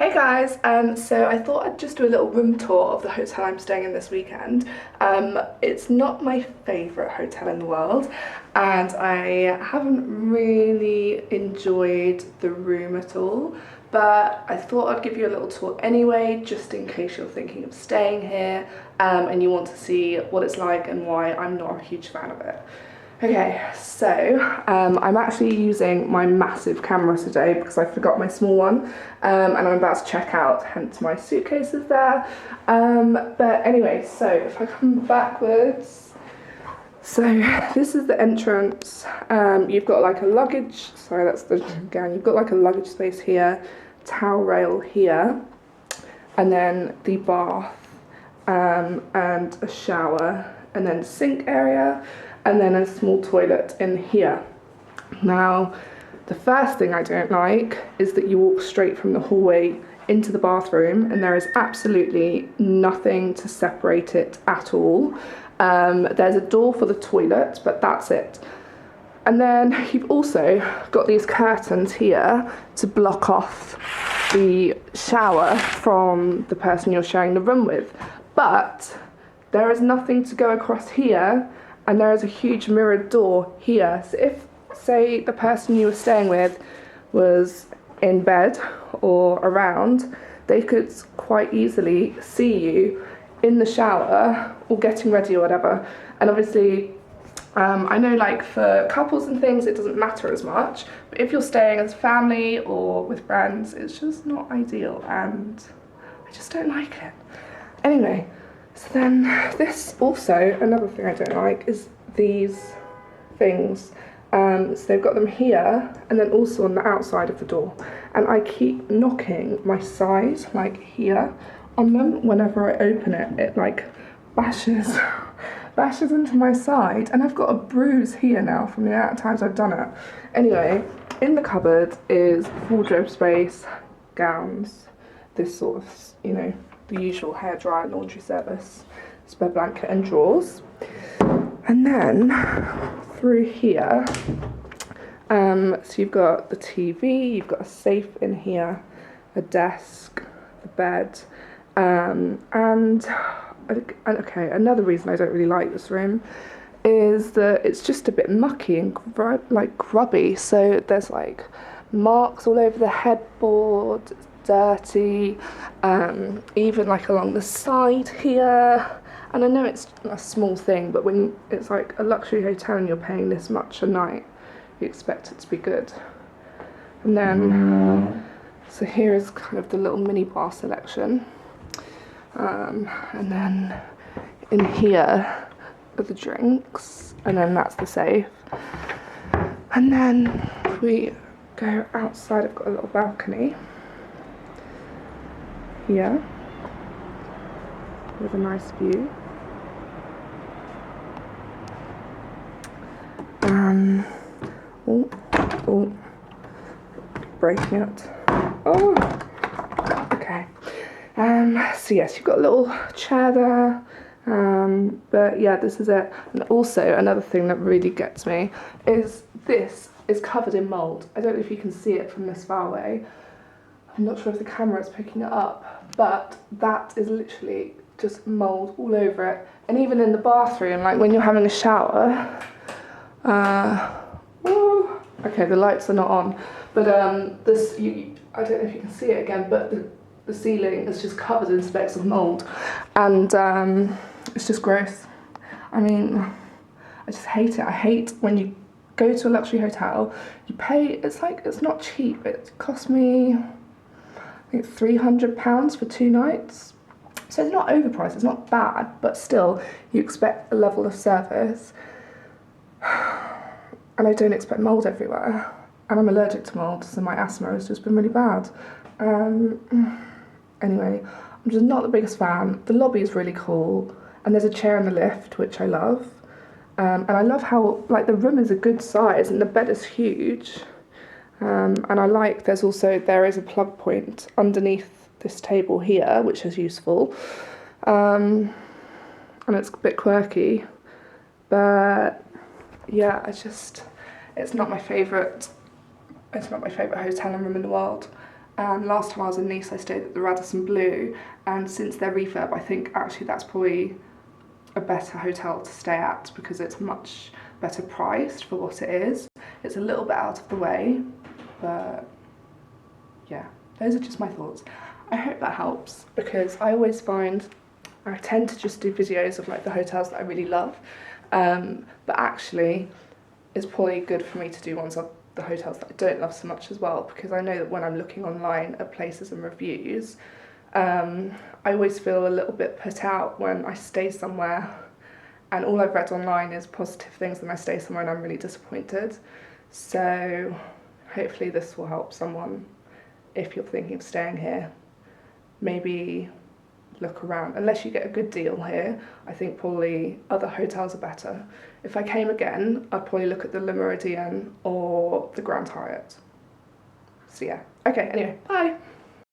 Hey guys, so I thought I'd just do a little room tour of the hotel I'm staying in this weekend. It's not my favourite hotel in the world and I haven't really enjoyed the room at all, but I thought I'd give you a little tour anyway, just in case you're thinking of staying here and you want to see what it's like and why I'm not a huge fan of it. Okay, so I'm actually using my massive camera today because I forgot my small one and I'm about to check out, hence my suitcase is there. But anyway, so if I come backwards, so this is the entrance. You've got like a luggage, sorry that's the again, you've got like a luggage space here, towel rail here, and then the bath and a shower, and then sink area, and then a small toilet in here. Now, the first thing I don't like is that you walk straight from the hallway into the bathroom and there is absolutely nothing to separate it at all. There's a door for the toilet, but that's it. And then you've also got these curtains here to block off the shower from the person you're sharing the room with. But there is nothing to go across here, and there is a huge mirrored door here. So if, say, the person you were staying with was in bed or around, they could quite easily see you in the shower or getting ready or whatever. And obviously, I know like for couples and things it doesn't matter as much, but if you're staying as family or with friends, it's just not ideal and I just don't like it. Anyway, so then this also, another thing I don't like is these things. So they've got them here and then also on the outside of the door. And I keep knocking my side, like here, on them. Whenever I open it, it like bashes into my side. And I've got a bruise here now from the amount of times I've done it. Anyway, in the cupboard is wardrobe space, gowns, this sort of, you know, the usual hairdryer, laundry service, spare blanket and drawers. And then through here, so you've got the TV, you've got a safe in here, a desk, the bed, and okay, another reason I don't really like this room is that it's just a bit mucky and grubby. So there's like marks all over the headboard, dirty, even like along the side here. And I know it's a small thing, but when it's like a luxury hotel and you're paying this much a night, you expect it to be good. And then, so here is kind of the little mini bar selection. And then in here are the drinks, and then that's the safe. And then if we go outside, I've got a little balcony here with a nice view. Oh, breaking it. Oh, okay. So yes, you've got a little chair there. But yeah, this is it. And also another thing that really gets me is this is covered in mould. I don't know if you can see it from this far away. I'm not sure if the camera is picking it up, but that is literally just mould all over it. And even in the bathroom, like when you're having a shower, okay, the lights are not on, but I don't know if you can see it again, but the ceiling is just covered in specks of mould, and it's just gross. I mean, I just hate it. I hate when you go to a luxury hotel, you pay, it's not cheap. It cost me, I think, £300 for 2 nights. So it's not overpriced, it's not bad, but still, you expect a level of service. And I don't expect mould everywhere. And I'm allergic to mould, so my asthma has just been really bad. Anyway, I'm just not the biggest fan. The lobby is really cool, and there's a chair in the lift, which I love. And I love how, like, the room is a good size, and the bed is huge. And I like, there is a plug point underneath this table here, which is useful. And it's a bit quirky, but yeah, it's not my favourite hotel room in the world. and last time I was in Nice I stayed at the Radisson Blu, and since their refurb I think actually that's probably a better hotel to stay at because it's much better priced for what it is. It's a little bit out of the way, but yeah, those are just my thoughts. I hope that helps because I always find I tend to just do videos of like the hotels that I really love, but actually it's probably good for me to do ones of the hotels that I don't love so much as well, because I know that when I'm looking online at places and reviews, I always feel a little bit put out when I stay somewhere and all I've read online is positive things, and I stay somewhere and I'm really disappointed. So hopefully this will help someone if you're thinking of staying here. Maybe look around. Unless you get a good deal here, I think probably other hotels are better. If I came again, I'd probably look at the Le Méridien or the Grand Hyatt. So yeah. Okay, anyway, bye.